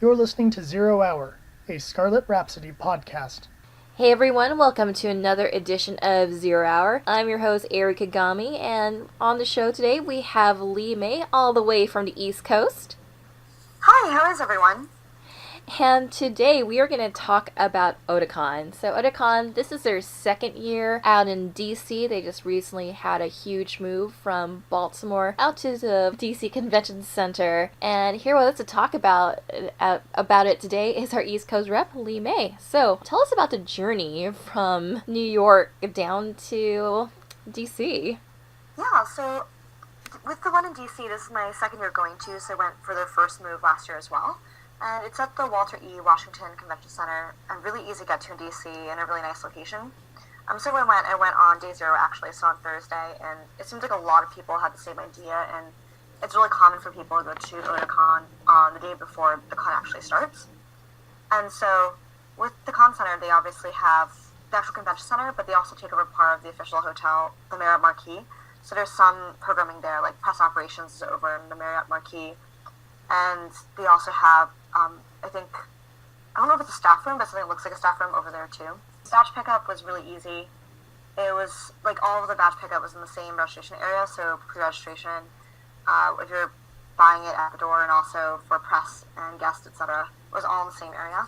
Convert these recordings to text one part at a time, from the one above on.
You're listening to Zero Hour, a Scarlet Rhapsody podcast. Hey everyone, welcome to another edition of Zero Hour. I'm your host, Ari Kagami, and on the show today we have Lee May, all the way from the East Coast. Hi, how is everyone? And today we are going to talk about Otakon. So Otakon, this is their second year out in DC. They just recently had a huge move from Baltimore out to the DC Convention Center. And here with us to talk about it today is our East Coast rep, Lee May. So tell us about the journey from New York down to DC. Yeah, so with the one in DC, this is my second year going to, so I went for their first move last year as well. And it's at the Walter E. Washington Convention Center, and really easy to get to in DC, and a really nice location. So when I went on day zero, actually, so on Thursday, and it seems like a lot of people had the same idea, and it's really common for people to go to Otakon on the day before the con actually starts. And so with the con center, they obviously have the actual convention center, but they also take over part of the official hotel, the Marriott Marquis. So there's some programming there, like press operations is over in the Marriott Marquis. And they also have, I don't know if it's a staff room, but something that looks like a staff room over there too. Badge pickup was really easy. It was like all of the badge pickup was in the same registration area, so pre-registration, if you're buying it at the door, and also for press and guests, etc., was all in the same area.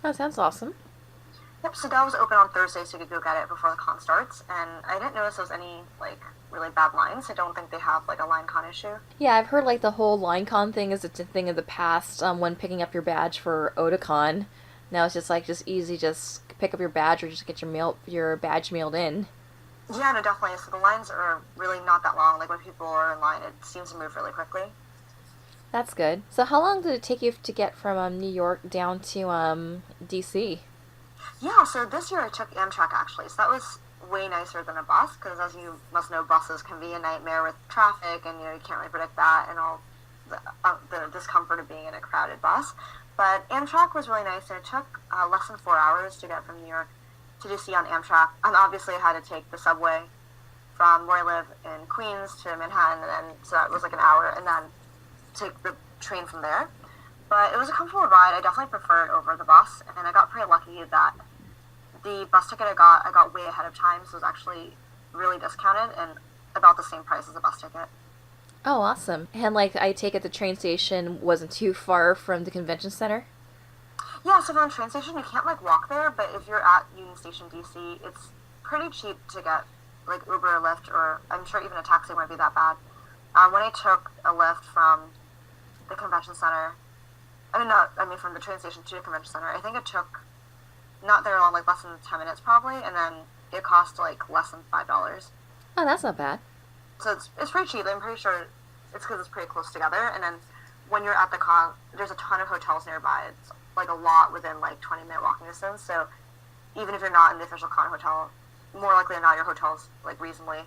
That sounds awesome. Yep, so that was open on Thursday, so you could go get it before the con starts, and I didn't notice there was any, really bad lines. I don't think they have, a line con issue. Yeah, I've heard, the whole line con thing is a thing of the past when picking up your badge for Otakon. Now it's just easy, just pick up your badge or just get your badge mailed in. Yeah, no, definitely. So the lines are really not that long. When people are in line, it seems to move really quickly. That's good. So how long did it take you to get from New York down to DC? Yeah, so this year I took Amtrak, actually. So that was way nicer than a bus, because as you must know, buses can be a nightmare with traffic, and, you can't really predict that, and all the discomfort of being in a crowded bus. But Amtrak was really nice, and it took less than 4 hours to get from New York to DC on Amtrak. And obviously I had to take the subway from where I live in Queens to Manhattan, and then, so that was an hour, and then take the train from there. But it was a comfortable ride. I definitely prefer it over the bus, and I got pretty lucky that the bus ticket I got way ahead of time, so it was actually really discounted and about the same price as a bus ticket. Oh, awesome. And, I take it the train station wasn't too far from the convention center? Yeah, so from the train station, you can't, walk there, but if you're at Union Station, D.C., it's pretty cheap to get, Uber or Lyft, or I'm sure even a taxi wouldn't be that bad. When I took a Lyft from the convention center, from the train station to the convention center, I think it took not very long, less than 10 minutes probably, and then it cost, less than $5. Oh, that's not bad. So it's pretty cheap. I'm pretty sure it's because it's pretty close together, and then when you're at the con, there's a ton of hotels nearby. It's, a lot within, 20-minute walking distance, so even if you're not in the official con hotel, more likely than not, your hotel's, reasonably.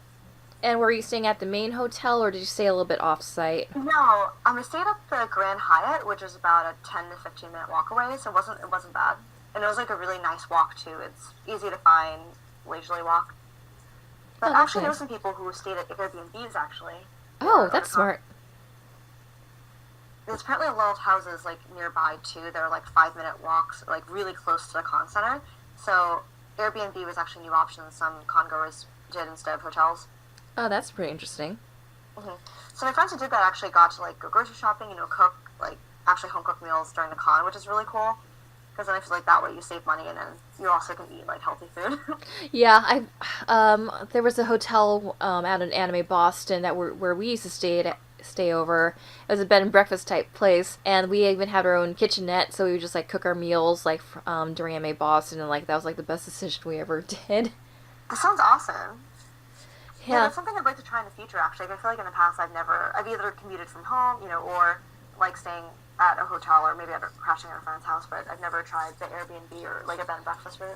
And were you staying at the main hotel, or did you stay a little bit off-site? No, I stayed at the Grand Hyatt, which is about a 10 to 15-minute walk away, so it wasn't bad. And it was, a really nice walk, too. It's easy to find, leisurely walk. But actually, there were some people who stayed at Airbnbs, actually. Oh, that's smart. There's apparently a lot of houses, nearby, too. They're, 5-minute walks, really close to the con center. So Airbnb was actually a new option some con-goers did instead of hotels. Oh, that's pretty interesting. Mm-hmm. So my friends who did that actually got to, go grocery shopping, cook, actually home-cooked meals during the con, which is really cool. Because then I feel like that way you save money, and then you also can eat, healthy food. Yeah, there was a hotel out in Anime Boston where we used to stay over. It was a bed and breakfast type place, and we even had our own kitchenette, so we would just cook our meals during Anime Boston, and that was the best decision we ever did. That sounds awesome. Yeah, that's something I'd like to try in the future. Actually, I feel like in the past I've either commuted from home, or staying at a hotel, or maybe crashing at a friend's house, but I've never tried the Airbnb or a bed and breakfast route.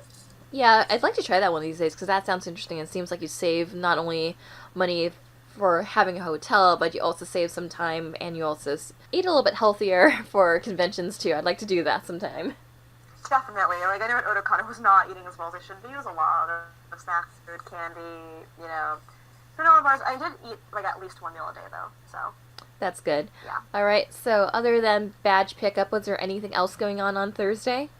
Yeah, I'd like to try that one of these days, because that sounds interesting. It seems like you save not only money for having a hotel, but you also save some time, and you also eat a little bit healthier for conventions too. I'd like to do that sometime. Definitely. I know at Otakon I was not eating as well as I should be. It was a lot of snacks, food, candy, granola bars. I did eat at least one meal a day though, so. That's good. Yeah. All right, so other than badge pickup, was there anything else going on Thursday?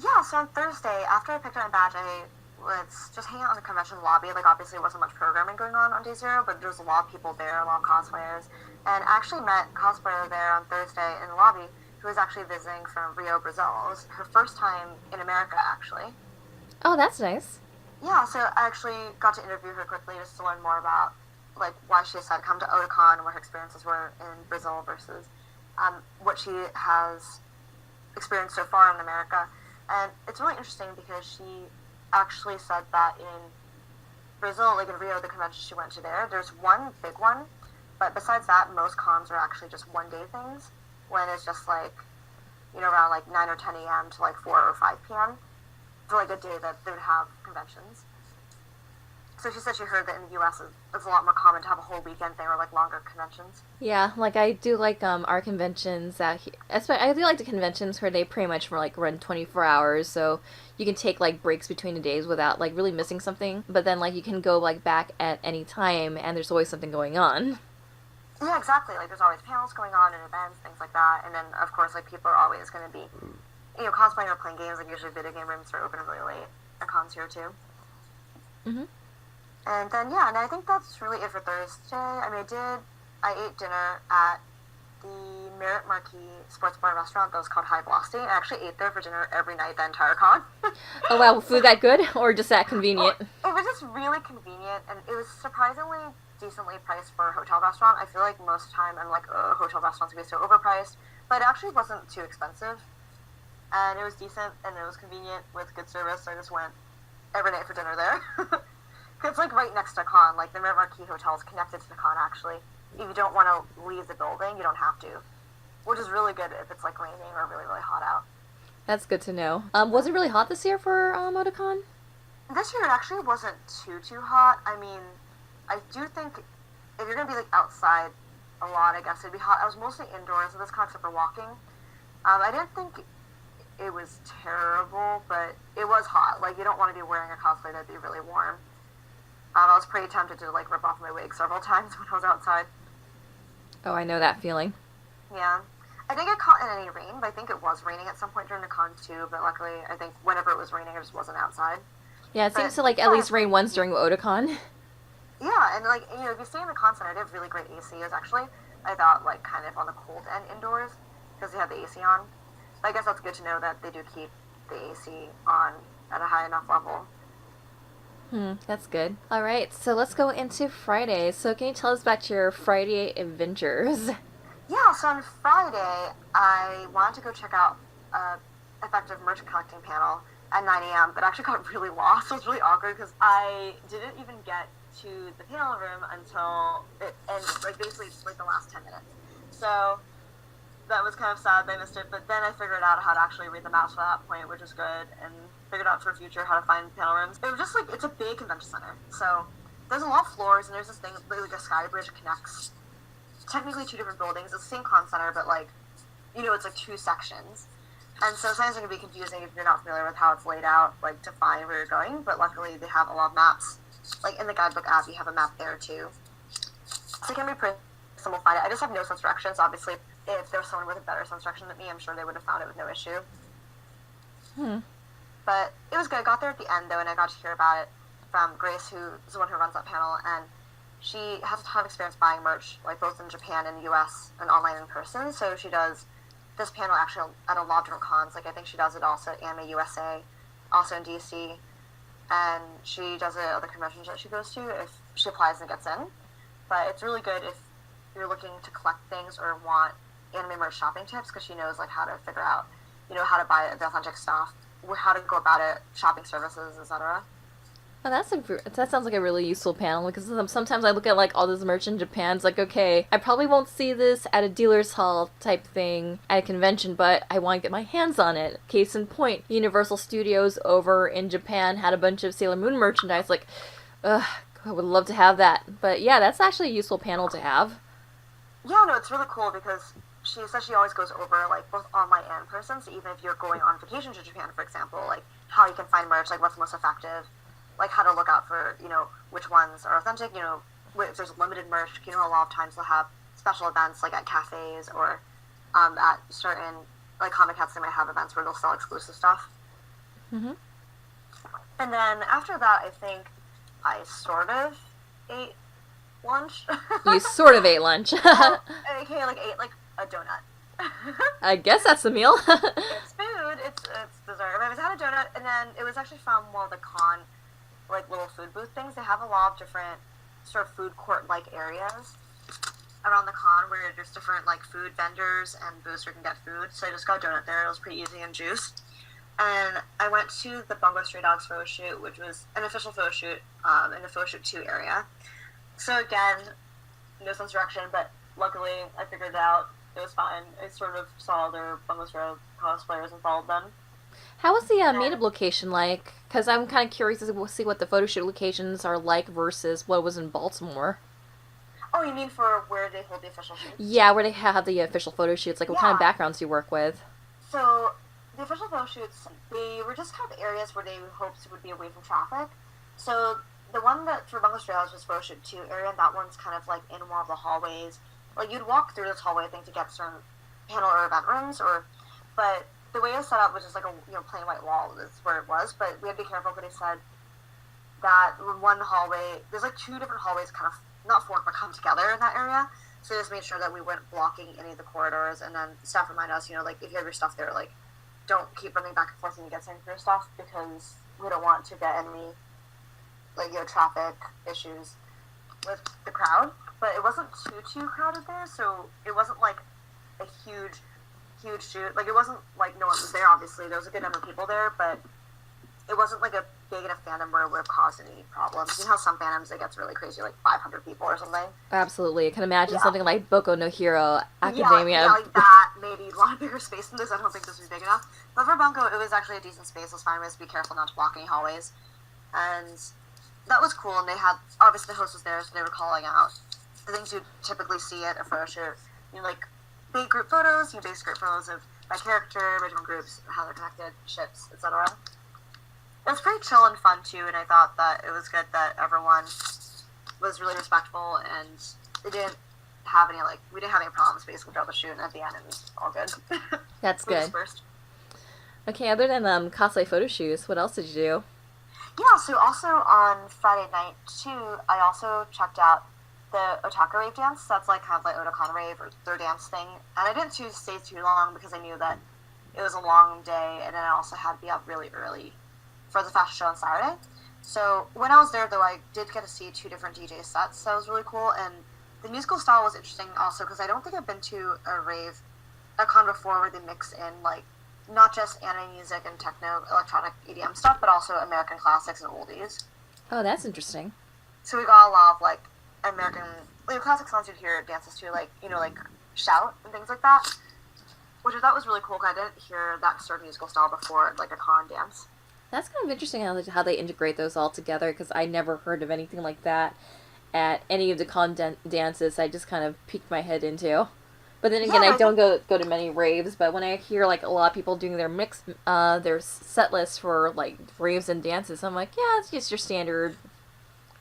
Yeah, so on Thursday, after I picked up my badge, I was just hanging out in the convention lobby. Like, obviously, there wasn't much programming going on day zero, but there was a lot of people there, a lot of cosplayers. And I actually met a cosplayer there on Thursday in the lobby who was actually visiting from Rio, Brazil. It was her first time in America, actually. Oh, that's nice. Yeah, so I actually got to interview her quickly just to learn more about, like, why she decided to come to Otakon and what her experiences were in Brazil versus what she has experienced so far in America. And it's really interesting because she actually said that in Brazil, like in Rio, the convention she went to there's one big one, but besides that, most cons are actually just one-day things, when it's just like, around like 9 or 10 a.m. to like 4 or 5 p.m. for like a day that they would have conventions. So she said she heard that in the U.S. it's a lot more common to have a whole weekend thing or like longer conventions. Yeah, like I do like our conventions out here. I do like the conventions where they pretty much run 24 hours, so you can take like breaks between the days without like really missing something. But then like you can go like back at any time, and there's always something going on. Yeah, exactly. Like there's always panels going on and events, things like that. And then of course like people are always going to be, cosplaying or playing games. Like usually video game rooms are open really late at cons here too. Mhm. And then, yeah, and I think that's really it for Thursday. I mean, I ate dinner at the Merit Marquee Sports Bar restaurant that was called High Velocity, and I actually ate there for dinner every night the entire con. Oh wow, food that good or just that convenient? Well, it was just really convenient, and it was surprisingly decently priced for a hotel restaurant. I feel like most of the time I'm like, hotel restaurants can be so overpriced, but it actually wasn't too expensive, and it was decent, and it was convenient with good service, so I just went every night for dinner there. It's like right next to con. Like the Merit Marquee Hotel is connected to the con. Actually, if you don't want to leave the building, you don't have to, which is really good if it's like raining or really really hot out. That's good to know. Was it really hot this year for Otakon? This year it actually wasn't too hot. I mean, I do think if you're gonna be like outside a lot, I guess it'd be hot. I was mostly indoors at this con except for walking. I didn't think it was terrible, but it was hot. Like you don't want to be wearing a cosplay that'd be really warm. I was pretty tempted to like rip off my wig several times when I was outside. Oh, I know that feeling. Yeah. I didn't get caught in any rain, but I think it was raining at some point during the con too, but luckily I think whenever it was raining I just wasn't outside. Yeah, it seems to like at least rain once during Otakon. Yeah, and like, if you stay in the con center, they have really great AC. It was actually, I thought, like kind of on the cold end indoors because they have the AC on. But I guess that's good to know that they do keep the AC on at a high enough level. That's good. All right, so let's go into Friday. So can you tell us about your Friday adventures? Yeah, so on Friday, I wanted to go check out effective merch collecting panel at 9 a.m., but actually got really lost. So it was really awkward because I didn't even get to the panel room until it ended, like basically just like the last 10 minutes. So that was kind of sad that I missed it, but then I figured out how to actually read the maps for that point, which is good, and figured out for future how to find panel rooms. It was just like, it's a big convention center, so there's a lot of floors, and there's this thing, like a sky bridge that connects technically two different buildings. It's the same con center, but like, it's like two sections. And so sometimes it can be confusing if you're not familiar with how it's laid out, like to find where you're going, but luckily they have a lot of maps. Like in the guidebook app, you have a map there too. So it can be pretty simple to find it. I just have no sense directions. Obviously, if there was someone with a better sense direction than me, I'm sure they would have found it with no issue. But it was good. I got there at the end, though, and I got to hear about it from Grace, who is the one who runs that panel, and she has a ton of experience buying merch, like both in Japan and the US, and online in person, so she does this panel actually at a lot of different cons. Like, I think she does it also at Anime USA, also in DC, and she does it at other conventions that she goes to if she applies and gets in. But it's really good if you're looking to collect things or want anime merch shopping tips, because she knows like how to figure out, how to buy the authentic stuff, how to go about it, shopping services, etc. Oh, that sounds like a really useful panel, because sometimes I look at like all this merch in Japan, it's like, okay, I probably won't see this at a dealer's hall type thing at a convention, but I want to get my hands on it. Case in point, Universal Studios over in Japan had a bunch of Sailor Moon merchandise, like, I would love to have that. But yeah, that's actually a useful panel to have. Yeah, no, it's really cool because she says she always goes over, like, both online and in person, so even if you're going on vacation to Japan, for example, like, how you can find merch, like, what's most effective, like, how to look out for, which ones are authentic, if there's limited merch, a lot of times they'll have special events like at cafes or at certain like comic cats. They might have events where they'll sell exclusive stuff. Mm-hmm. And then after that, I think I sort of ate lunch. You sort of ate lunch. Well, okay, like ate like a donut. I guess that's the meal. It's food. It's dessert. I was had a donut, and then it was actually from one of the con, like little food booth things. They have a lot of different sort of food court like areas around the con where there's different like food vendors and booths where you can get food. So I just got a donut there. It was pretty easy and juice. And I went to the Bungo Stray Dogs photo shoot, which was an official photo shoot in the photo shoot 2 area. So again, no sense of direction, but luckily I figured it out. It was fine. I sort of saw their Bungo Stray cosplayers and followed them. How was the meetup location like? Because I'm kind of curious to see what the photo shoot locations are like versus what was in Baltimore. Oh, you mean for where they hold the official shoots? Yeah, where they have the official photo shoots. Like, what kind of backgrounds do you work with? So, the official photo shoots, they were just kind of areas where they hoped would be away from traffic. So, the one that for Bungo Stray Dogs was photo shoot 2 area, and that one's kind of like in one of the hallways. Like, you'd walk through this hallway, I think, to get certain panel or event rooms, but the way it was set up was just like a plain white wall is where it was, but we had to be careful because they said that one hallway, there's like 2 different hallways kind of, not fork, but come together in that area, so they just made sure that we weren't blocking any of the corridors, and then staff remind us, like, if you have your stuff there, like, don't keep running back and forth when you get something for your stuff, because we don't want to get any, like, traffic issues with the crowd. But it wasn't too crowded there, so it wasn't like a huge shoot. Like, it wasn't like no one was there, obviously. There was a good number of people there, but it wasn't like a big enough fandom where it would have caused any problems. You know how some fandoms, it gets really crazy, like 500 people or something? Absolutely. I can imagine something like Boku no Hero Academia. Yeah, like that, maybe a lot bigger space than this. I don't think this was big enough. But for Bunko, it was actually a decent space. It was fine. We had to be careful not to block any hallways. And that was cool, and they had, obviously the host was there, so they were calling out the things you typically see at a photo shoot. Like big group photos, basic group photos of by character, by different groups, how they're connected, ships, etc. It was pretty chill and fun too, and I thought that it was good that everyone was really respectful, and they didn't have any we didn't have any problems basically throughout the shoot, and at the end it was all good. That's good. Dispersed. Okay, other than cosplay photo shoots, what else did you do? Yeah, so also on Friday night too, I also checked out the Otakon rave dance. That's like kind of like Otakon rave or their dance thing. And I didn't choose to stay too long because I knew that it was a long day, and then I also had to be up really early for the fashion show on Saturday. So when I was there, though, I did get to see 2 different DJ sets. So that was really cool. And the musical style was interesting also because I don't think I've been to a con before where they mix in like not just anime music and techno, electronic EDM stuff, but also American classics and oldies. Oh, that's interesting. So we got a lot of like American classic songs you'd hear dances to, like like Shout and things like that, which I thought was really cool because I didn't hear that sort of musical style before, like a con dance. That's kind of interesting how they integrate those all together, because I never heard of anything like that at any of the con dances. I just kind of peeked my head into. But then again, I don't go to many raves, but when I hear like a lot of people doing their their set list for like raves and dances, I'm like, yeah, it's just your standard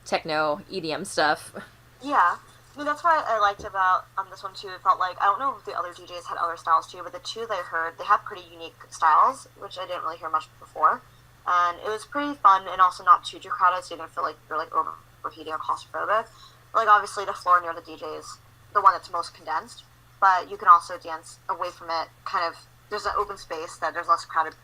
techno EDM stuff. Yeah. I mean, that's what I liked about this one too. It felt like, I don't know if the other DJs had other styles too, but the 2 that I heard, they had pretty unique styles, which I didn't really hear much before. And it was pretty fun and also not too crowded, so you didn't feel like you're like overheating or claustrophobic. Like, obviously the floor near the DJ is the one that's most condensed, but you can also dance away from it. Kind of, there's an open space that there's less crowded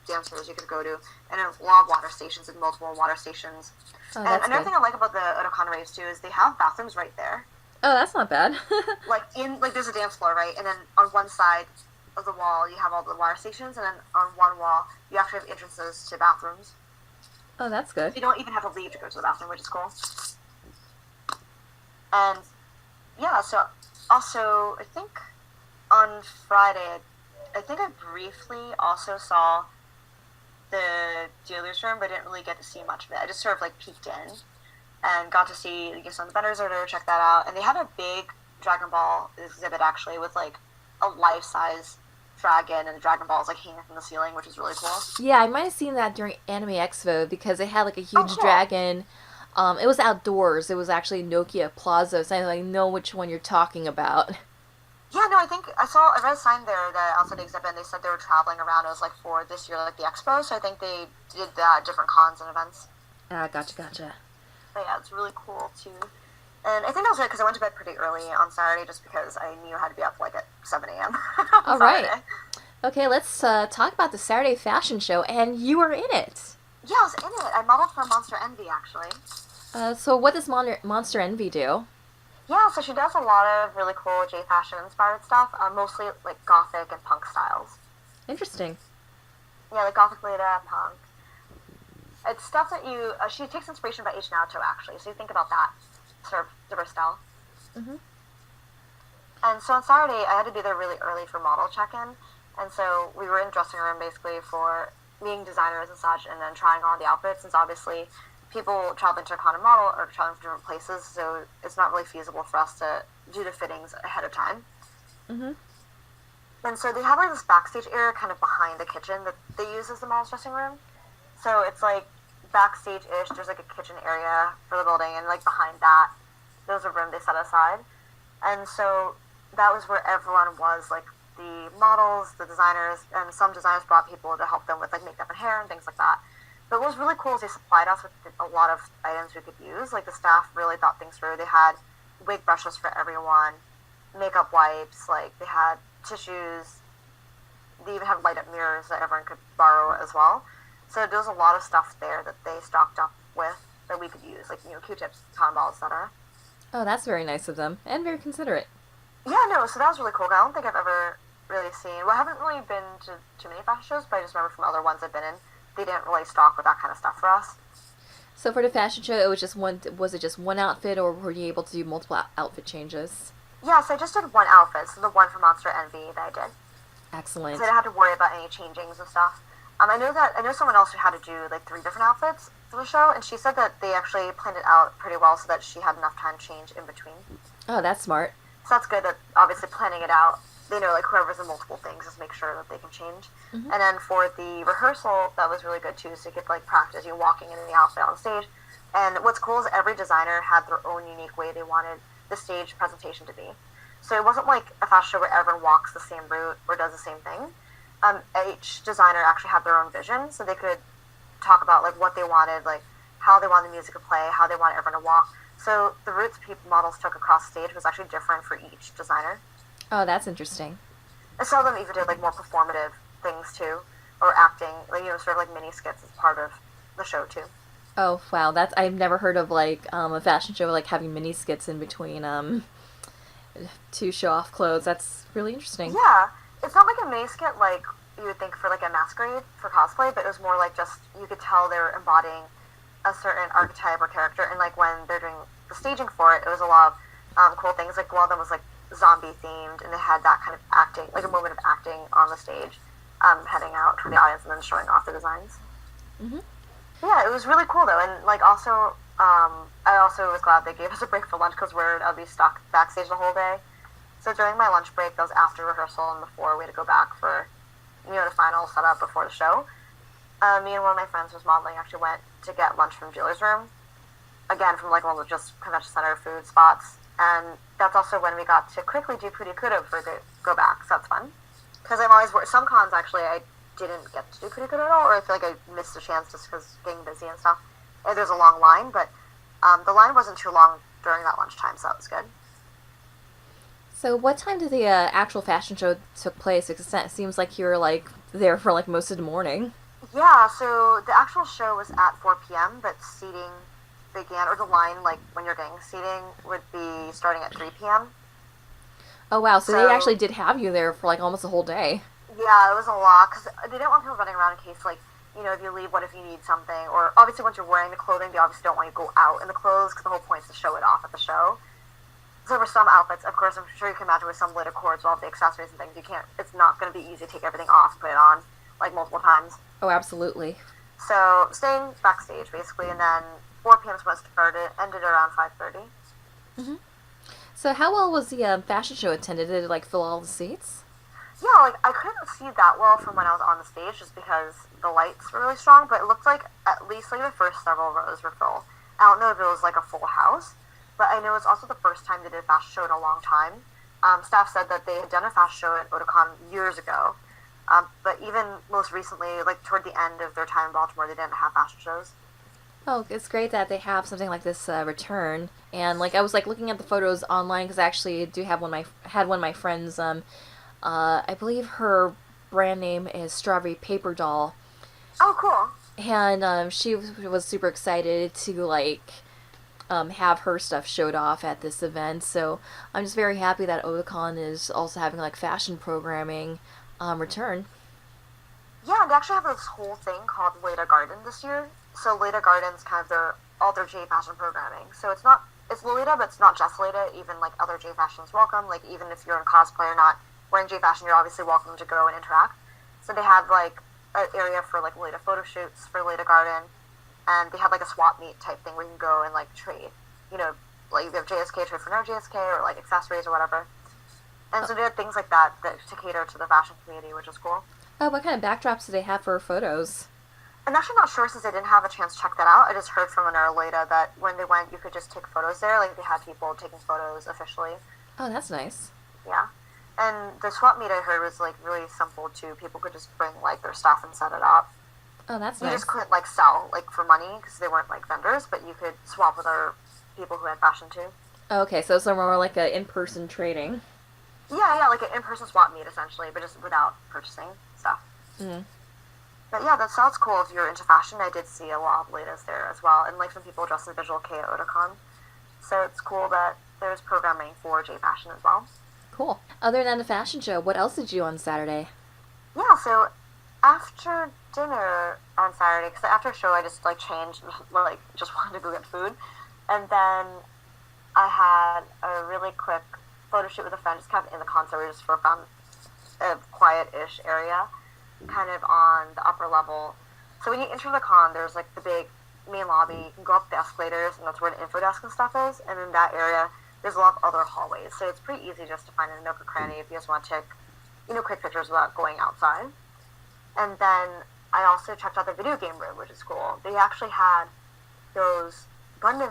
dancers you could go to, and a lot of water stations and multiple water stations. Oh, and another thing I like about the Otakon raves too is they have bathrooms right there. Oh, that's not bad. like there's a dance floor, right? And then on one side of the wall you have all the water stations, and then on one wall you actually have entrances to bathrooms. Oh, that's good. You don't even have to leave to go to the bathroom, which is cool. And yeah, so also I think on Friday, I think I briefly also saw the dealer's room, but I didn't really get to see much of it. I just sort of like peeked in and got to see some of the vendors over there, check that out. And they had a big Dragon Ball exhibit actually with like a life-size dragon, and the Dragon Balls like hanging from the ceiling, which is really cool. Yeah, I might have seen that during Anime Expo because they had like a huge dragon It was outdoors. It was actually Nokia Plaza, so I know which one you're talking about. Yeah, no, I read a sign there that outside the exhibit, and they said they were traveling around. It was like for this year, like the expo, so I think they did different cons and events. Ah, gotcha. But yeah, it's really cool too. And I think that was right because I went to bed pretty early on Saturday just because I knew I had to be up like at 7 a.m. All right. Okay, let's talk about the Saturday fashion show, and you were in it. Yeah, I was in it. I modeled for Monster Envy, actually. So what does Monster Envy do? Yeah, so she does a lot of really cool J fashion inspired stuff, mostly like gothic and punk styles. Interesting. Yeah, like gothic Leda, punk. It's stuff that she takes inspiration by H. Naoto, actually, so you think about that sort of diverse style. Mm-hmm. And so on Saturday, I had to be there really early for model check-in, and so we were in the dressing room basically for meeting designers and such, and then trying on the outfits, since obviously people traveling to a con and model are traveling to different places, so it's not really feasible for us to do the fittings ahead of time. Mm-hmm. And so they have like this backstage area kind of behind the kitchen that they use as the model's dressing room. So it's like backstage-ish, there's like a kitchen area for the building, and like behind that, there's a room they set aside. And so that was where everyone was, like the models, the designers, and some designers brought people to help them with like makeup and hair and things like that. But what was really cool is they supplied us with a lot of items we could use. Like the staff really thought things through. They had wig brushes for everyone, makeup wipes, like they had tissues. They even had light up mirrors that everyone could borrow as well. So there was a lot of stuff there that they stocked up with that we could use, like, Q-tips, cotton balls, etc. Oh, that's very nice of them, and very considerate. Yeah, no, so that was really cool. I don't think I've ever really seen, well, I haven't really been to too many fashion shows, but I just remember from other ones I've been in, they didn't really stock with that kind of stuff for us. So for the fashion show, was it just one outfit, or were you able to do multiple outfit changes? Yeah, so I just did one outfit, so the one for Monster Envy that I did. Excellent. So I didn't have to worry about any changings and stuff. I know someone else who had to do like 3 different outfits for the show, and she said that they actually planned it out pretty well so that she had enough time to change in between. Oh, that's smart. So that's good that obviously planning it out, they know like whoever's in multiple things, just make sure that they can change. Mm-hmm. And then for the rehearsal, that was really good too, so you could like practice you walking in the outfit on stage. And what's cool is every designer had their own unique way they wanted the stage presentation to be. So it wasn't like a fashion show where everyone walks the same route or does the same thing. Each designer actually had their own vision, so they could talk about like what they wanted, like how they wanted the music to play, how they wanted everyone to walk. So the routes models took across stage was actually different for each designer. Oh, that's interesting. And some of them even did like more performative things too, or acting, like sort of like mini skits as part of the show too. Oh wow, I've never heard of like a fashion show like having mini skits in between to show off clothes. That's really interesting. Yeah, it's not like a mini skit like you would think for like a masquerade for cosplay, but it was more like just you could tell they were embodying a certain archetype or character, and like when they're doing the staging for it, it was a lot of cool things. Like one of them was like zombie themed, and they had that kind of acting, like a moment of acting on the stage, heading out to the audience and then showing off the designs. Mm-hmm. Yeah, it was really cool though, and like also, I also was glad they gave us a break for lunch because I'll be stuck backstage the whole day. So during my lunch break, that was after rehearsal and before we had to go back for, the final setup before the show. Me and one of my friends who was modeling actually went to get lunch from Dealer's Room, again from like one of the just convention center food spots, and that's also when we got to quickly do Purikuda before they go back. So that's fun because I'm always some cons actually I didn't get to do Purikuda at all, or I feel like I missed a chance just because getting busy and stuff. And there's a long line, but the line wasn't too long during that lunchtime, so that was good. So what time did the actual fashion show took place? Because it seems like you were like there for like most of the morning. Yeah, so the actual show was at 4 p.m., but seating began, or the line, like when you're getting seating, would be starting at 3 p.m. Oh wow, so they actually did have you there for like almost a whole day. Yeah, it was a lot, because they didn't want people running around in case, like, if you leave, what if you need something? Or obviously once you're wearing the clothing, they obviously don't want you to go out in the clothes, because the whole point is to show it off at the show. So for some outfits, of course, I'm sure you can imagine with some litter cords, all of the accessories and things, it's not going to be easy to take everything off and put it on, like, multiple times. Oh, absolutely. So, staying backstage, basically, and then 4 p.m. is when it started, ended around 5:30. Mm-hmm. So how well was the fashion show attended? Did it, like, fill all the seats? Yeah, like, I couldn't see that well from when I was on the stage, just because the lights were really strong, but it looked like at least, like, the first several rows were full. I don't know if it was like a full house, but I know it's also the first time they did a fashion show in a long time. Staff said that they had done a fashion show at Otakon years ago, but even most recently, like toward the end of their time in Baltimore, they didn't have fashion shows. Oh, it's great that they have something like this return. And like I was like looking at the photos online because I actually do have had one of my friends. I believe her brand name is Strawberry Paper Doll, Oh, cool. and she was super excited to have her stuff showed off at this event. So I'm just very happy that Otakon is also having like fashion programming return. Yeah, they actually have this whole thing called Leda Garden this year. So Leda Garden's kind of all their J fashion programming. So it's Lolita, but it's not just Leda. Even like other J fashions welcome. Like even if you're in cosplay or not wearing J fashion, you're obviously welcome to go and interact. So they had like an area for like Leda photo shoots for Leda Garden, and they had like a swap meet type thing where you can go and like trade. You know, like you have JSK trade for no JSK or like accessories or whatever. And so they had things like that to cater to the fashion community, which is cool. Oh, what kind of backdrops do they have for photos? I'm actually not sure since I didn't have a chance to check that out. I just heard from another Leda that when they went, you could just take photos there. Like they had people taking photos officially. Oh, that's nice. Yeah. And the swap meet I heard was like really simple too. People could just bring like their stuff and set it up. Oh, that's You nice. just couldn't like sell like for money because they weren't like vendors, but you could swap with other people who had fashion too. Oh, okay, so it's more like a in-person trading. Yeah, like an in-person swap meet essentially, but just without purchasing stuff. Mm. But yeah, that sounds cool if you're into fashion. I did see a lot of Ledas there as well, and like some people dressed in visual kei at Otakon. So it's cool that there's programming for J fashion as well. Cool. Other than the fashion show, what else did you do on Saturday? Yeah, so after dinner on Saturday, because after a show I just like changed, like just wanted to go get food, and then I had a really quick photo shoot with a friend, just kind of in the concert. We just found a quiet-ish area, kind of on the upper level. So when you enter the con, there's like the big main lobby. You can go up the escalators, and that's where the info desk and stuff is. And in that area, there's a lot of other hallways. So it's pretty easy just to find a nook or cranny if you just want to take, quick pictures without going outside. And then I also checked out the video game room, which is cool. They actually had those Gundam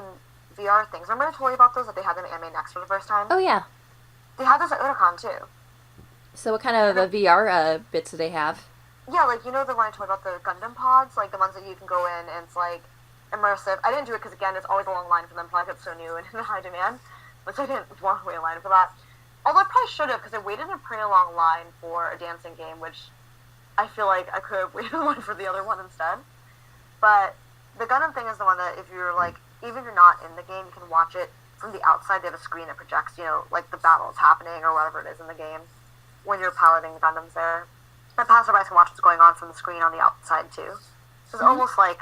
VR things. Remember I told you about those, that they had them at Anime Next for the first time? Oh, yeah. They had those at Otakon, too. So what kind of VR bits do they have? Yeah, like, the one I told you about, the Gundam pods, like the ones that you can go in and it's like immersive. I didn't do it because, again, it's always a long line for them, probably because it's so new and in high demand, which I didn't want to wait in line for that. Although I probably should have, because I waited in a pretty long line for a dancing game, which I feel like I could have waited in line for the other one instead. But the Gundam thing is the one that if you're like, even if you're not in the game, you can watch it from the outside. They have a screen that projects, like the battle is happening or whatever it is in the game when you're piloting the Gundams there. And passerbys can watch what's going on from the screen on the outside too. So it's almost like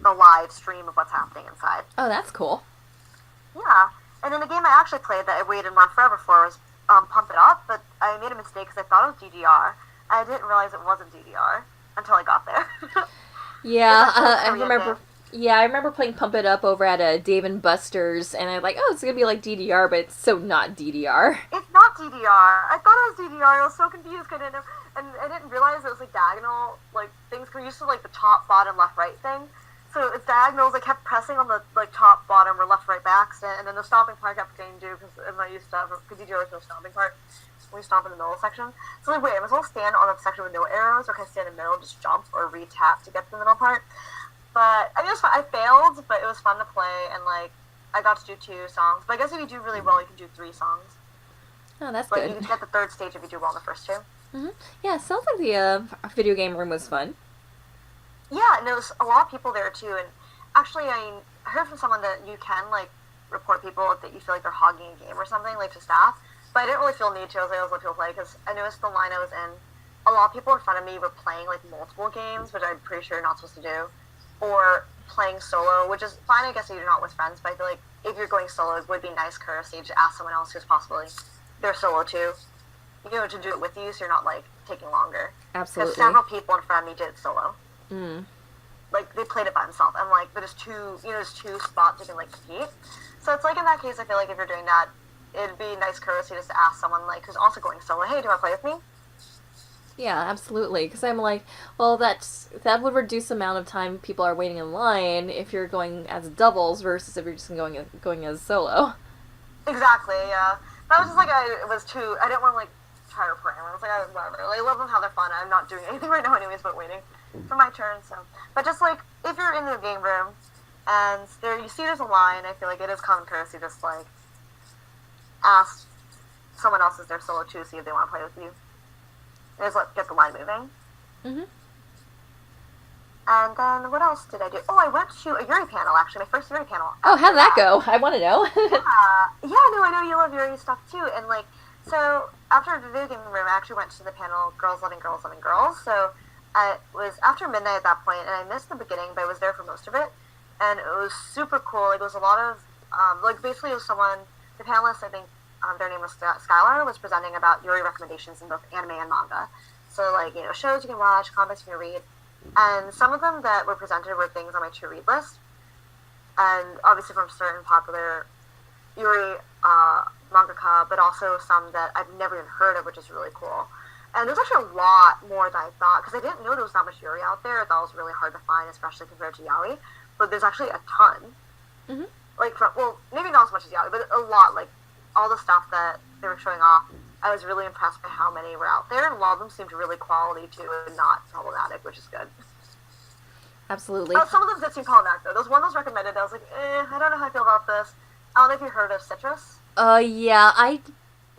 the live stream of what's happening inside. Oh, that's cool. Yeah. And then the game I actually played that I waited in line forever for was Pump It Up, but I made a mistake because I thought it was DDR. I didn't realize it wasn't DDR until I got there. Yeah, I I remember. Yeah, I remember playing Pump It Up over at Dave and Buster's, and I'm like, oh, it's gonna be like DDR, but it's so not DDR. It's not DDR. I thought it was DDR. I was so confused because I didn't know, and I didn't realize it was like diagonal, like things. Cause we're used to like the top, bottom, left, right thing. So it's diagonals. I kept pressing on the like top, bottom, or left, right, back, and then the stomping part I kept getting to because I'm not used to because DDR is no stomping part. We stomp in the middle section. So like, wait, am I supposed to stand on a section with no arrows, or can I stand in the middle, just jump, or re-tap to get to the middle part? But I mean, it was fun. I failed, but it was fun to play, and like I got to do 2 songs. But I guess if you do really well, you can do 3 songs. Oh, that's but good. You can get the 3rd stage if you do well in the first 2. Mm-hmm. Yeah, it sounds like the video game room was fun. Yeah, and there was a lot of people there too. And actually, I heard from someone that you can like report people that you feel like they're hogging a game or something, like to staff. But I didn't really feel need to. I was like, I was let people play because I noticed the line I was in. A lot of people in front of me were playing like multiple games, which I'm pretty sure you're not supposed to do. Or playing solo, which is fine, I guess, if you're not with friends, but I feel like if you're going solo, it would be nice courtesy to ask someone else who's possibly they're solo too, to do it with you, so you're not, like, taking longer. Absolutely. Because several people in front of me did solo. Mm. Like, they played it by themselves. I'm like, there's 2, there's 2 spots you can, like, compete. So it's like, in that case, I feel like if you're doing that, it'd be nice courtesy just to ask someone, like, who's also going solo, hey, do you want to play with me? Yeah, absolutely. Because I'm like, well, that would reduce the amount of time people are waiting in line if you're going as doubles versus if you're just going as solo. Exactly, yeah. That was just like, I didn't want to like try to play. I was like, whatever. Like, let them have their fun. I'm not doing anything right now anyways but waiting for my turn, so. But just like, if you're in the game room and you see there's a line, I feel like it is common courtesy just like ask someone else is there solo too, see if they want to play with you. And just like get the line moving. Mm-hmm. And then what else did I do? Oh, I went to a Yuri panel actually, my first Yuri panel. Oh, how'd that go? I want to know. No, I know you love Yuri stuff too, and like so after the video game room, I actually went to the panel Girls Loving Girls Loving Girls. So it was after midnight at that point, and I missed the beginning, but I was there for most of it, and it was super cool. Like it was a lot of like basically it was the panelists I think their name was Scarlet was presenting about Yuri recommendations in both anime and manga. So like shows you can watch, comics you can read, and some of them that were presented were things on my to read list, and obviously from certain popular Yuri mangaka, but also some that I've never even heard of, which is really cool. And there's actually a lot more than I thought, because I didn't know there was that much Yuri out there. I thought it was really hard to find, especially compared to Yaoi. But there's actually a ton. Mm-hmm. Like, maybe not as much as Yaoi, but a lot. Like, all the stuff that they were showing off, I was really impressed by how many were out there, and a lot of them seemed really quality, too, and not problematic, which is good. Absolutely. Some of them did seem problematic, though. There was one that was recommended, I was like, I don't know how I feel about this. I don't know if you heard of Citrus. Yeah, I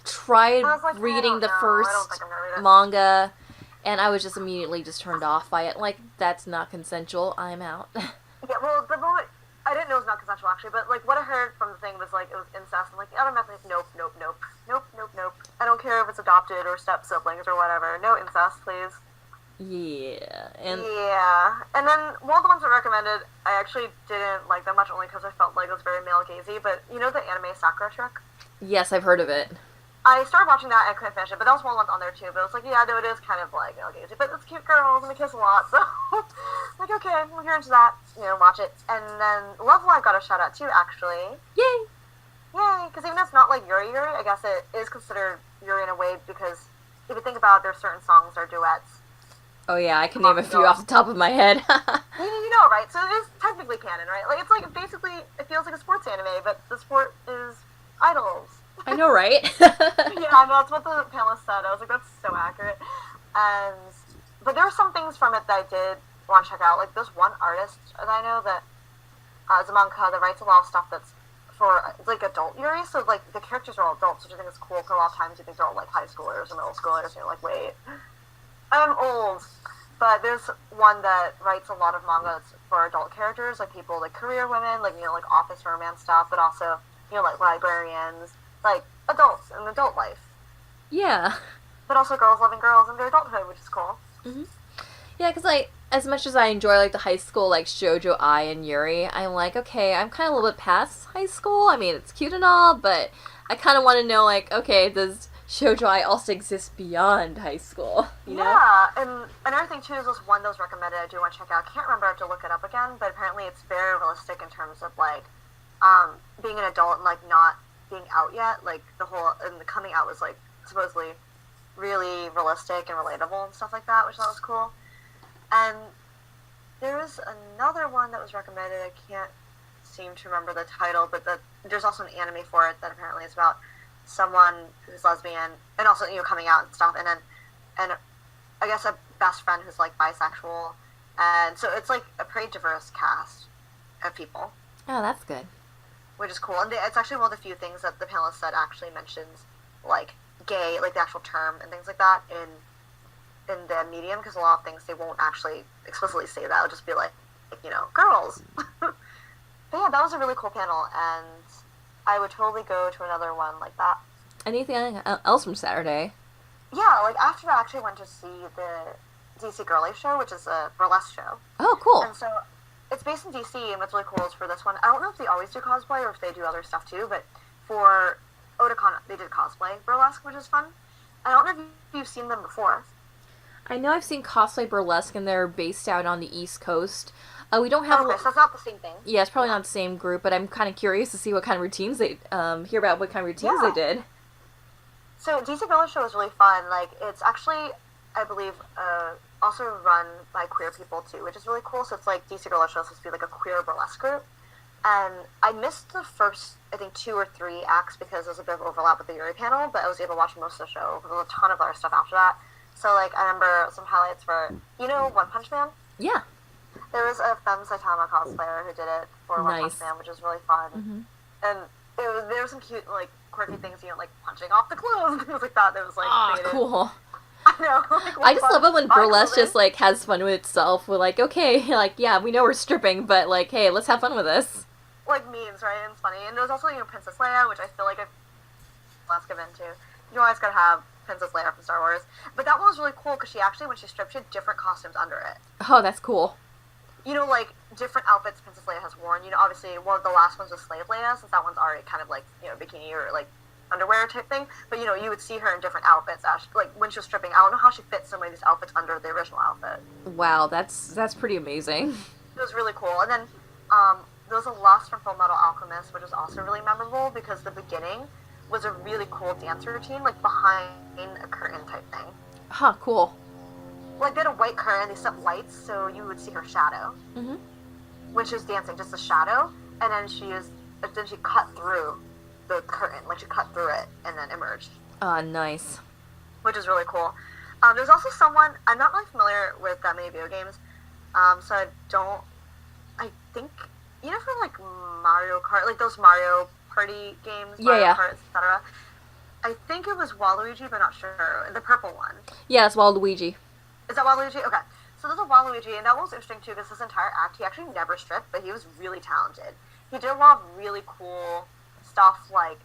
tried reading the first manga, and I was just immediately just turned off by it. Like, that's not consensual. I'm out. Yeah, well, the moment I didn't know it was not consensual actually, but like what I heard from the thing was like it was incest. I'm like automatically nope. I don't care if it's adopted or step siblings or whatever. No incest, please. Yeah, and then one of the ones that recommended, I actually didn't like that much only because I felt like it was very male gazy. But you know the anime Sakura Trick? Yes, I've heard of it. I started watching that and I couldn't finish it, but that was one on there too. But it was like, yeah, no, it is kind of like male gazy, but it's cute girls and they kiss a lot, so like okay, if you're into that, watch it. And then Love Live got a shout out too, actually. Yay! Because even though it's not like Yuri, I guess it is considered Yuri in a way because if you think about it, there's certain songs that are duets. Oh yeah, I can name a few off the top of my head. you know, right? So it is technically canon, right? Like it's like basically it feels like a sports anime, but the sport is idols. I know, right? Yeah, I know, that's what the panelist said. I was like, that's so accurate. But there were some things from it that I did want to check out. Like, there's one artist that I know that is a manga that writes a lot of stuff that's for, like, adult Yuri. So, like, the characters are all adults, which I think is cool, because a lot of times you think they're all, like, high schoolers or middle schoolers, and you're like, wait, I'm old. But there's one that writes a lot of manga that's for adult characters, like people, like, career women, like, like, office romance stuff, but also, like, librarians, like, adults in adult life. Yeah. But also girls loving girls in their adulthood, which is cool. Mm-hmm. Yeah, because, as much as I enjoy, like, the high school, like, Shoujo Ai and Yuri, I'm like, okay, I'm kind of a little bit past high school. I mean, it's cute and all, but I kind of want to know, like, okay, does Shoujo Ai also exist beyond high school? You know? Yeah, and another thing, too, is this one that was recommended I do want to check out. I can't remember, I have to look it up again, but apparently it's very realistic in terms of, like, being an adult and, like, not being out yet. Like, and the coming out was, like, supposedly really realistic and relatable and stuff like that, which I thought was cool. And there was another one that was recommended. I can't seem to remember the title, but there's also an anime for it that apparently is about someone who's lesbian and also coming out and stuff. And I guess a best friend who's like bisexual, and so it's like a pretty diverse cast of people. Oh, that's good. Which is cool, and it's actually one of the few things that the panelist said actually mentions like gay, like the actual term and things like that in the medium, because a lot of things they won't actually explicitly say that. It'll just be like girls. But yeah, that was a really cool panel, and I would totally go to another one like that. Anything else from Saturday? Yeah, like after that, I actually went to see the DC Girlie show, which is a burlesque show. Oh, cool. And so it's based in DC, and what's really cool is for this one, I don't know if they always do cosplay or if they do other stuff too, but for Otakon, they did cosplay burlesque, which is fun. I don't know if you've seen them before. I know I've seen cosplay burlesque, and they're based out on the East Coast. We don't have. Okay, so it's not the same thing. Yeah, it's probably not the same group, but I'm kind of curious to see what kind of routines they hear about what kind of routines they did. So DC Girlie show is really fun. Like, it's actually I believe, also run by queer people too, which is really cool. So it's like DC Girl Show is supposed to be like a queer burlesque group. And I missed the first, I think, 2 or 3 acts because there was a bit of overlap with the Yuri panel, but I was able to watch most of the show. There was a ton of other stuff after that. So, like, I remember some highlights for, you know, One Punch Man? Yeah. There was a Femme Saitama cosplayer who did it for One Punch Man, which was really fun. Mm-hmm. And there were some cute, like, quirky things, you know, like punching off the clothes and things like that. That was, like, creative. Cool. I know. Like, I just love it when burlesque just, like, has fun with itself. We're like, okay, like, yeah, we know we're stripping, but, like, hey, let's have fun with this. Like memes, right? And it's funny. And there was also, you know, Princess Leia, which I feel like I've last given into. You always gotta have Princess Leia from Star Wars. But that one was really cool because she actually, when she stripped, she had different costumes under it. Oh, that's cool. You know, like, different outfits Princess Leia has worn. You know, obviously, one of the last ones was Slave Leia, since that one's already kind of like, you know, bikini or, like, underwear type thing. But, you know, you would see her in different outfits. Like, when she was stripping, I don't know how she fit so many of these outfits under the original outfit. Wow, that's pretty amazing. It was really cool. And then, there was a Lost from Full Metal Alchemist, which was also really memorable because the beginning was a really cool dance routine, like behind a curtain type thing. Huh, cool. Like, they had a white curtain, they set lights so you would see her shadow. Mm-hmm. When she was dancing, just a shadow, and then she cut through the curtain, like she cut through it and then emerged. Nice. Which is really cool. There's also someone, I'm not really familiar with that many video games, so I think, you know, for like Mario Kart, like those Mario Party games, Mario Kart, etc. I think it was Waluigi, but not sure. The purple one. Yeah, it's Waluigi. Is that Waluigi? Okay. So there's a Waluigi, and that one was interesting too, because this entire act, he actually never stripped, but he was really talented. He did a lot of really cool stuff, like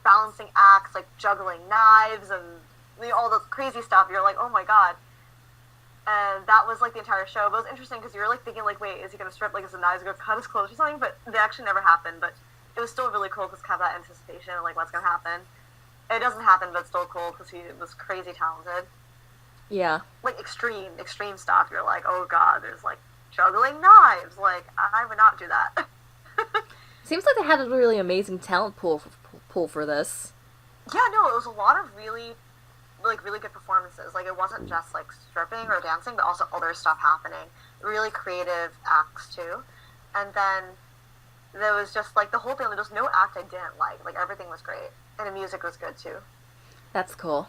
balancing acts, like juggling knives, and you know, all this crazy stuff. You're like, oh my god. And that was, like, the entire show. But it was interesting because you were, like, thinking, like, wait, is he going to strip? Like, is the knives going to cut his clothes or something? But it actually never happened. But it was still really cool because kind of that anticipation of, like, what's going to happen. It doesn't happen, but it's still cool because he was crazy talented. Yeah. Like, extreme stuff. You're like, oh, God, there's, like, juggling knives. Like, I would not do that. Seems like they had a really amazing talent pool for this. Yeah, no, it was a lot of really good performances. Like, it wasn't just, like, stripping or dancing, but also other stuff happening. Really creative acts, too. And then there was just, like, the whole thing, there was no act I didn't like. Like, everything was great. And the music was good, too. That's cool.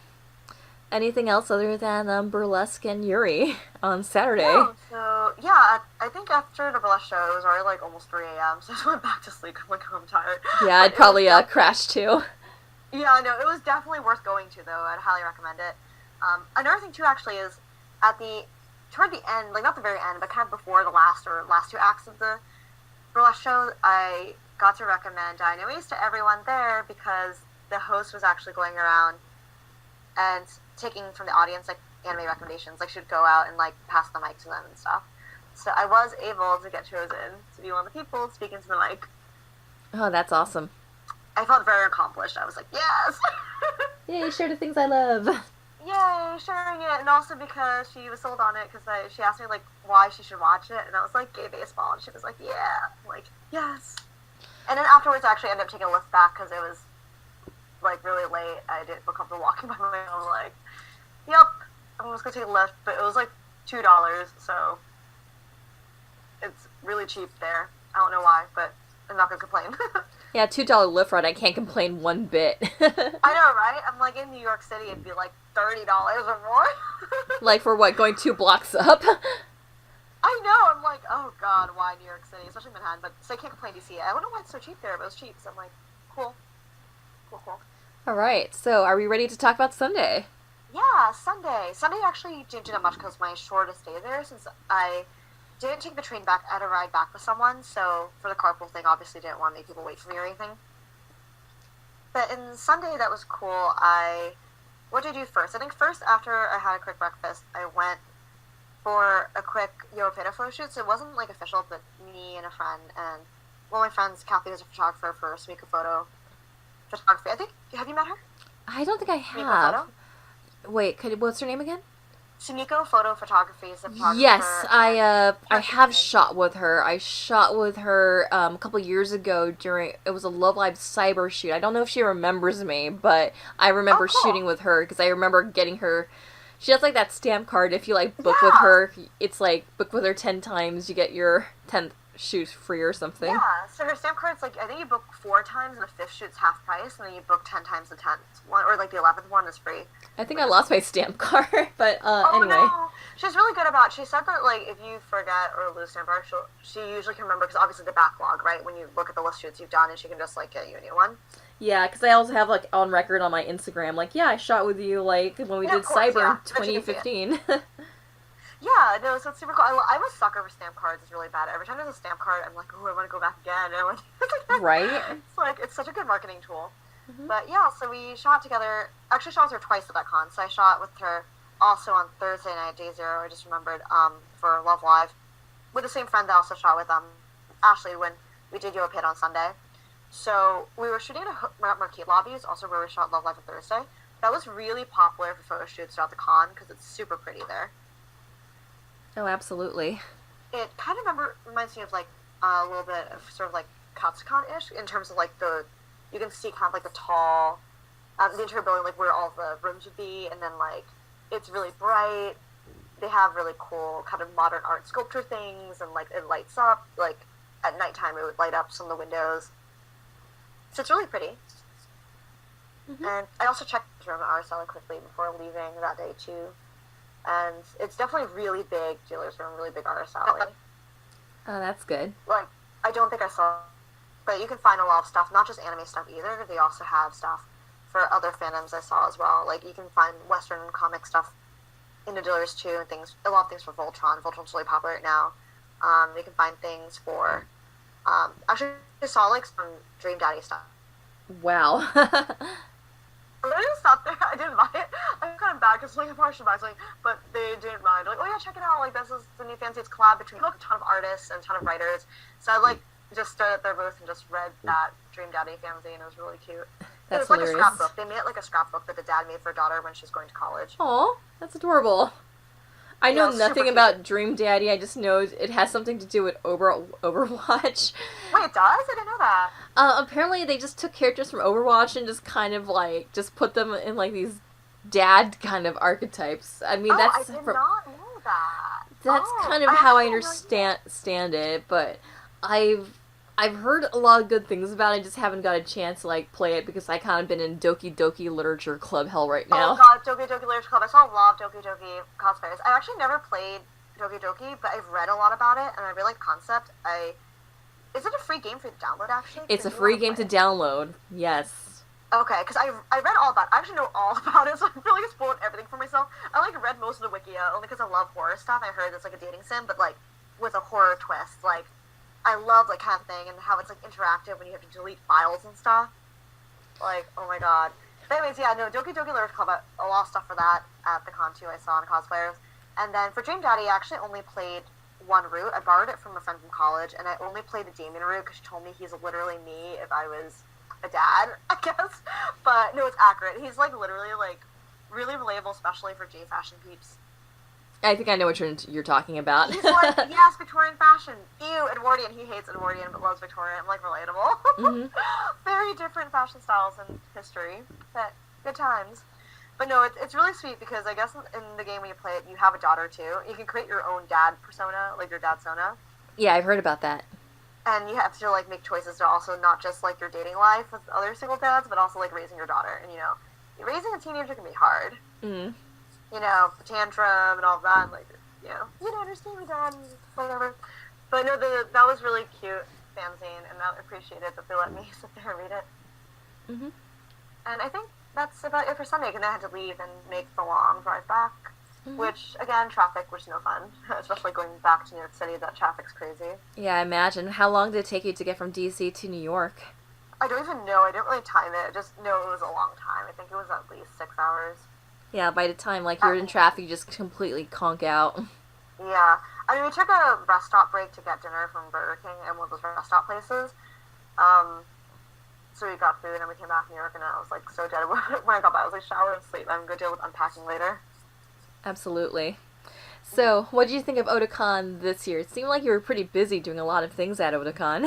Anything else other than Burlesque and Yuri on Saturday? No, so, yeah, I think after the Burlesque show, it was already, like, almost 3 a.m., so I just went back to sleep. I'm like, oh, I'm tired. Yeah, I'd probably crash, too. Yeah, no, it was definitely worth going to, though. I'd highly recommend it. Another thing, too, actually, is toward the end, like, not the very end, but kind of before the last 2 acts of the Burlesque show, I got to recommend Dynamase to everyone there because the host was actually going around and taking from the audience, like, anime recommendations. Like, she would go out and, like, pass the mic to them and stuff. So I was able to get chosen to be one of the people speaking to the mic. Oh, that's awesome. I felt very accomplished. I was like, yes! Yay, share the things I love. Yay, sharing it. And also because she was sold on it because she asked me, like, why she should watch it. And I was like, gay baseball. And she was like, yeah. I'm like, yes. And then afterwards, I actually ended up taking a lift back because it was, like, really late. I didn't feel comfortable walking by my own. I was like, yep, I'm just going to take a lift. But it was, like, $2, so it's really cheap there. I don't know why, but I'm not going to complain. Yeah, $2 lift ride, I can't complain one bit. I know, right? I'm like, in New York City, it'd be like $30 or more. Like, for what, going 2 blocks up? I know, I'm like, oh god, why New York City? Especially Manhattan, but, so I can't complain DC. I don't know why it's so cheap there, but it was cheap, so I'm like, cool. Cool. Alright, so are we ready to talk about Sunday? Yeah, Sunday. Sunday actually didn't do that much because my shortest day there, since I didn't take the train back. I had to ride back with someone, so for the carpool thing, obviously didn't want to make people wait for me or anything. But in Sunday, that was cool. What did I do first? I think first, after I had a quick breakfast, I went for a quick Yo Peta photo shoot. So it wasn't, like, official, but me and a friend, and one of my friends, Kathy, was a photographer for Sumiko Photography. I think, have you met her? I don't think I Sumiko have. Photo? Wait, what's her name again? Sumiko Photography is a photographer. Yes, I have shot with her. I shot with her a couple years ago it was a Love Live cyber shoot. I don't know if she remembers me, but I remember cool. shooting with her because I remember getting her She has, like, that stamp card. If you, like, book with her, it's, like, book with her 10 times, you get your 10th shoot free or something. Yeah, so her stamp card's, like, I think you book 4 times and the 5th shoot's half price, and then you book 10 times the 10th one, or, like, the 11th one is free. I think I lost my stamp card, but, anyway. No. She's really good about, she said that, like, if you forget or lose stamp card, she usually can remember, because obviously the backlog, right, when you look at the list shoots you've done, and she can just, like, get you a new one. Yeah, because I also have, like, on record on my Instagram, like, yeah, I shot with you, like, when we did Cyber in 2015. Yeah, no, so it's super cool. I'm a sucker for stamp cards. It's really bad. Every time there's a stamp card, I'm like, oh, I want to go back again. And Right? It's like, it's such a good marketing tool. Mm-hmm. But yeah, so we shot together. Actually, shot with her twice at that con. So I shot with her also on Thursday night, day 0. I just remembered, for Love Live, with the same friend that I also shot with Ashley when we did Yo Pit on Sunday. So we were shooting at Marquee Lobbies, also where we shot Love Live on Thursday. That was really popular for photo shoots throughout the con because it's super pretty there. Oh, absolutely. It kind of reminds me of, like, a little bit of sort of, like, Katsucon-ish in terms of, like, you can see kind of, like, the tall, the interior building, like, where all the rooms would be, and then, like, it's really bright. They have really cool kind of modern art sculpture things, and, like, it lights up. Like, at nighttime, it would light up some of the windows. So it's really pretty. Mm-hmm. And I also checked the room at RSL quickly before leaving that day, too. And it's definitely really big dealer's room, really big RSL. Oh, that's good. Like, I don't think I saw, but you can find a lot of stuff, not just anime stuff either. They also have stuff for other fandoms I saw as well. Like, you can find Western comic stuff in the dealers too, and things, a lot of things for Voltron. Voltron's really popular right now. You can find things for, actually, I saw, like, some Dream Daddy stuff. Wow. I just stopped there. I didn't buy it. I'm kind of bad because, like, I probably should buy something, but they didn't mind. They're like, oh yeah, check it out. Like, this is the new fancy. It's collab between, like, a ton of artists and a ton of writers. So I, like, just stood at their booth and just read that Dream Daddy fanzine. It was really cute. That's it was hilarious. Like a scrapbook. They made it like a scrapbook that the dad made for a daughter when she's going to college. Aw, that's adorable. I know nothing about Dream Daddy. I just know it has something to do with Overwatch. Wait, it does? I didn't know that. Apparently they just took characters from Overwatch and just kind of, like, just put them in, like, these dad kind of archetypes. I mean, I did not know that. That's kind of how I understand it, but I've heard a lot of good things about it. I just haven't got a chance to, like, play it because I kind of been in Doki Doki Literature Club hell right now. Oh god, Doki Doki Literature Club. I saw a lot of Doki Doki cosplayers. I actually never played Doki Doki, but I've read a lot about it, and I really like the concept. Is it a free game for you to download, actually? It's a free game to download, yes. Okay, because I read all about it. I actually know all about it, so I feel like I spoiled everything for myself. I, like, read most of the Wikia, only because I love horror stuff. I heard it's, like, a dating sim, but, like, with a horror twist, like, I love that kind of thing, and how it's, like, interactive when you have to delete files and stuff. Like, oh my god. But anyways, yeah, no, Doki Doki Literature Club, a lot of stuff for that at the con, too, I saw on cosplayers. And then for Dream Daddy, I actually only played one route. I borrowed it from a friend from college, and I only played the Damien route, because she told me he's literally me if I was a dad, I guess. But, no, it's accurate. He's, like, literally, like, really relatable, especially for J fashion peeps. I think I know what you're talking about. He's like, yes, Victorian fashion. Ew, Edwardian. He hates Edwardian but loves Victorian. I'm like, relatable. Mm-hmm. Very different fashion styles and history, but good times. But no, it's really sweet because I guess in the game when you play it, you have a daughter too. You can create your own dad persona, like your dad Sona. Yeah, I've heard about that. And you have to, like, make choices to also not just, like, your dating life with other single dads, but also, like, raising your daughter. And, you know, raising a teenager can be hard. Mm-hmm. You know, tantrum and all that, like, you don't understand me, Dad, and whatever. But no, that was really cute fanzine, and I appreciated that they let me sit there and read it. Mm-hmm. And I think that's about it for Sunday, because I had to leave and make the long drive back, which, again, traffic was no fun, especially going back to New York City. That traffic's crazy. Yeah, I imagine. How long did it take you to get from D.C. to New York? I don't even know. I didn't really time it. I just know it was a long time. I think it was at least 6 hours. Yeah, by the time, like, you're in traffic, you just completely conk out. Yeah. I mean, we took a rest stop break to get dinner from Burger King and one of those rest stop places. So we got food and we came back to New York and I was, like, so dead. When I got back, I was like, shower and sleep. I'm going to deal with unpacking later. Absolutely. So, what did you think of Otakon this year? It seemed like you were pretty busy doing a lot of things at Otakon.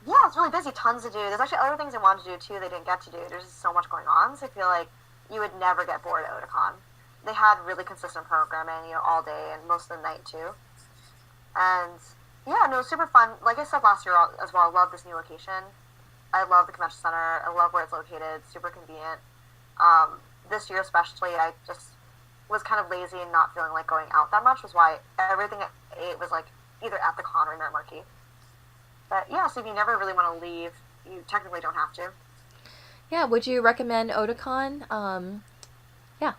Yeah, it's really busy. Tons to do. There's actually other things I wanted to do, too, they didn't get to do. There's just so much going on, so I feel like you would never get bored at Otakon. they had really consistent programming, all day and most of the night too. And yeah, no, super fun. Like I said last year as well, I love this new location. I love the convention center. I love where it's located. Super convenient. This year especially, I just was kind of lazy and not feeling like going out that much, was why everything I ate was like either at the con or near Marquee. But yeah, so if you never really want to leave, you technically don't have to. Yeah, would you recommend Otakon? Yeah.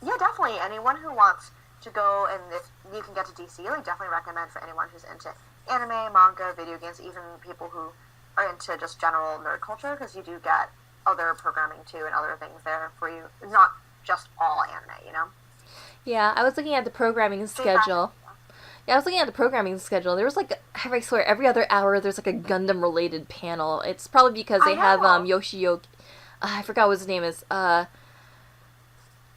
Yeah, definitely. Anyone who wants to go, and if you can get to DC, I definitely recommend for anyone who's into anime, manga, video games, even people who are into just general nerd culture, because you do get other programming too and other things there for you. It's not just all anime. Yeah, I was looking at the programming schedule. Yeah, I was looking at the programming schedule. There was like, I swear, every other hour there's like a Gundam related panel. It's probably because they have Yoshioki. I forgot what his name is.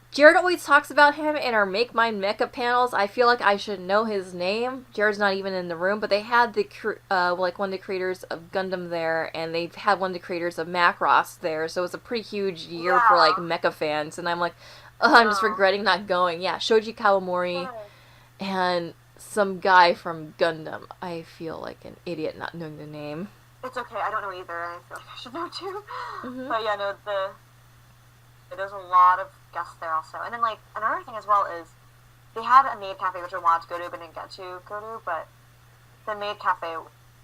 Jared always talks about him in our Make Mine Mecha panels. I feel like I should know his name. Jared's not even in the room, but they had the one of the creators of Gundam there, and they've had one of the creators of Macross there. So it was a pretty huge year for like mecha fans, and I'm like, I'm just regretting not going. Yeah, Shoji Kawamori and some guy from Gundam. I feel like an idiot not knowing the name. It's okay. I don't know either, and I feel like I should know too. Mm-hmm. But yeah, no, there's a lot of guests there also. And then, like, another thing as well is they had a maid cafe, which I wanted to go to but didn't get to go to, but the maid cafe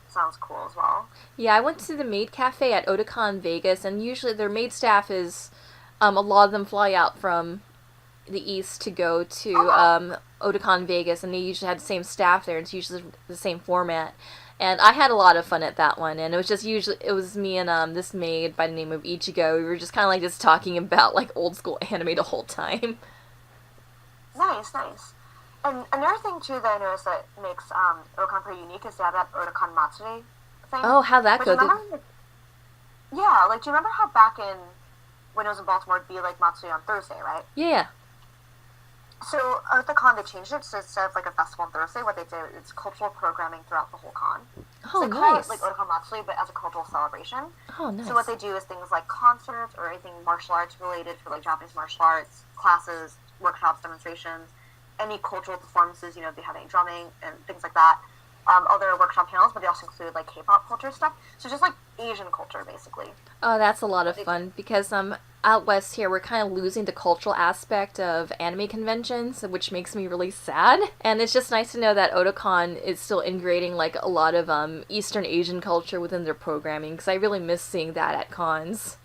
sounds cool as well. Yeah, I went to the maid cafe at Otakon Vegas, and usually their maid staff is, a lot of them fly out from the east to go to Otakon Vegas, and they usually had the same staff there. It's usually the same format. And I had a lot of fun at that one, and it was me and this maid by the name of Ichigo. We were just kind of like just talking about like old school anime the whole time. Nice. And another thing too that I noticed that makes Otakon pretty unique is they have that Otakon Matsuri thing. Oh, how'd that go? Yeah, like do you remember how back in when it was in Baltimore it'd be like Matsuri on Thursday, right? Yeah. So at the con they changed it, so instead of like a festival on Thursday, what they did is cultural programming throughout the whole con. Oh, so they call it like Otakon Matsuri, but as a cultural celebration. Oh, nice. So what they do is things like concerts or anything martial arts related for like Japanese martial arts, classes, workshops, demonstrations, any cultural performances, if they have any drumming and things like that. Other workshop panels, but they also include like K-pop culture stuff. So just like Asian culture, basically. Oh, that's a lot of fun because out west here we're kind of losing the cultural aspect of anime conventions, which makes me really sad. And it's just nice to know that Otakon is still integrating like a lot of Eastern Asian culture within their programming, because I really miss seeing that at cons.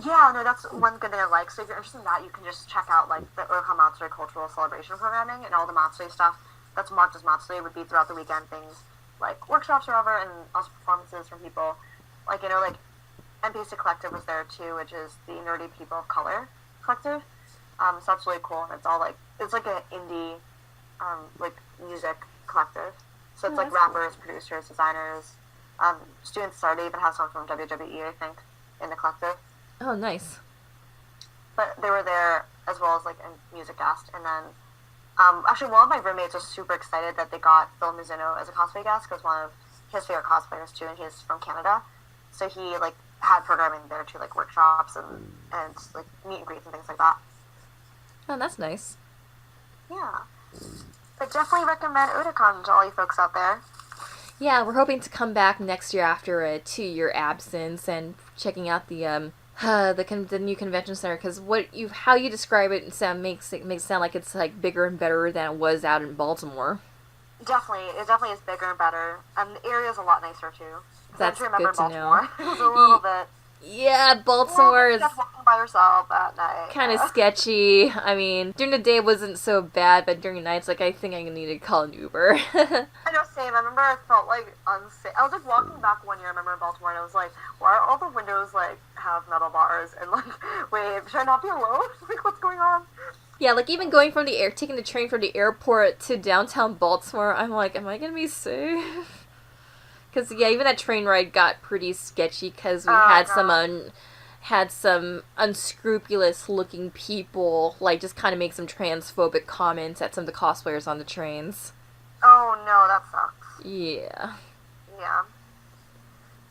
Yeah, no, that's one good thing I like. So if you're interested in that, you can just check out like the Otakon Matsuri cultural celebration programming and all the Matsuri stuff that's marked as Matsuri would be throughout the weekend, things like workshops or whatever, and also performances from people. Like, like NPC Collective was there too, which is the Nerdy People of Color Collective. So that's really cool, and it's all like, it's like an indie, like music collective. So it's like rappers, producers, designers, students started, even have someone from WWE, I think, in the collective. Oh, nice. But they were there as well as like a music guest, and then actually, one of my roommates was super excited that they got Phil Mizuno as a cosplay guest, because one of his favorite cosplayers too, and he's from Canada. So he like had programming there too, like workshops and like meet and greets and things like that. Oh, that's nice. Yeah, but definitely recommend Otakon to all you folks out there. Yeah, we're hoping to come back next year after a 2-year absence and checking out the new convention center, because how you describe it makes it sound like it's like bigger and better than it was out in Baltimore. Definitely, it definitely is bigger and better, and the area is a lot nicer too. That's good to Baltimore. know. It was a little bit. Yeah, Baltimore is just walking by yourself at night. kind of sketchy. I mean, during the day it wasn't so bad, but during the night it's like I think I need to call an Uber. I know, same. I remember I felt like unsafe. I was like walking back one year, I remember in Baltimore, and I was like, why are all the windows like have metal bars? And like, wait, should I not be alone? Like, what's going on? Yeah, like even going from taking the train from the airport to downtown Baltimore, I'm like, am I gonna be safe? Because, yeah, even that train ride got pretty sketchy because we had some unscrupulous-looking people, like, just kind of make some transphobic comments at some of the cosplayers on the trains. Oh, no, that sucks. Yeah. Yeah.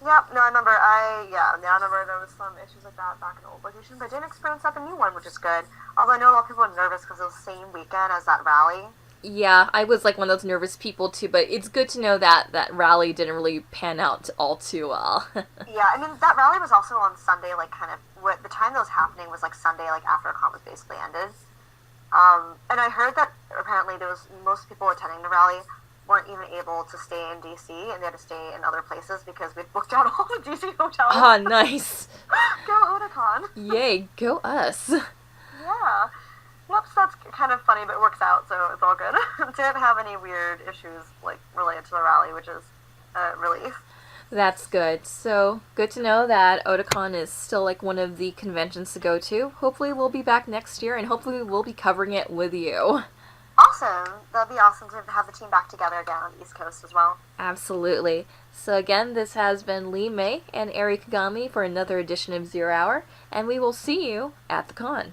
Yep, no, I remember. I remember there was some issues like that back in the old location, but I didn't experience that in the new one, which is good. Although I know a lot of people were nervous because it was the same weekend as that rally. Yeah, I was like one of those nervous people too, but it's good to know that that rally didn't really pan out all too well. Yeah, I mean that rally was also on Sunday, like kind of what the time that was happening was like Sunday, like after a con was basically ended. And I heard that apparently there was most people attending the rally weren't even able to stay in DC and they had to stay in other places because we'd booked out all the DC hotels. Ah, nice. Go Otakon. Yay, go us. Yeah. Yep, so that's kind of funny, but it works out, so it's all good. Didn't have any weird issues like related to the rally, which is a relief. That's good. So, good to know that Otakon is still like one of the conventions to go to. Hopefully we'll be back next year and hopefully we'll be covering it with you. Awesome. That'd be awesome to have the team back together again on the East Coast as well. Absolutely. So again, this has been Lee May and Ari Kagami for another edition of Zero Hour, and we will see you at the con.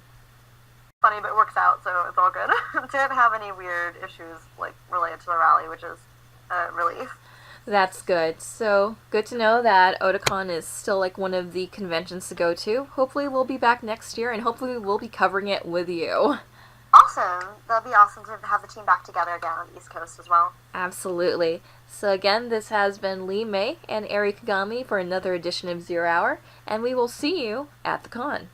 Funny, but it works out, so it's all good. Didn't have any weird issues like related to the rally, which is a relief. That's good. So, good to know that Otakon is still like one of the conventions to go to. Hopefully we'll be back next year and hopefully we'll be covering it with you. Awesome. That'd be awesome to have the team back together again on the East Coast as well. Absolutely. So again, this has been Lee May and Ari Kagami for another edition of Zero Hour, and we will see you at the con.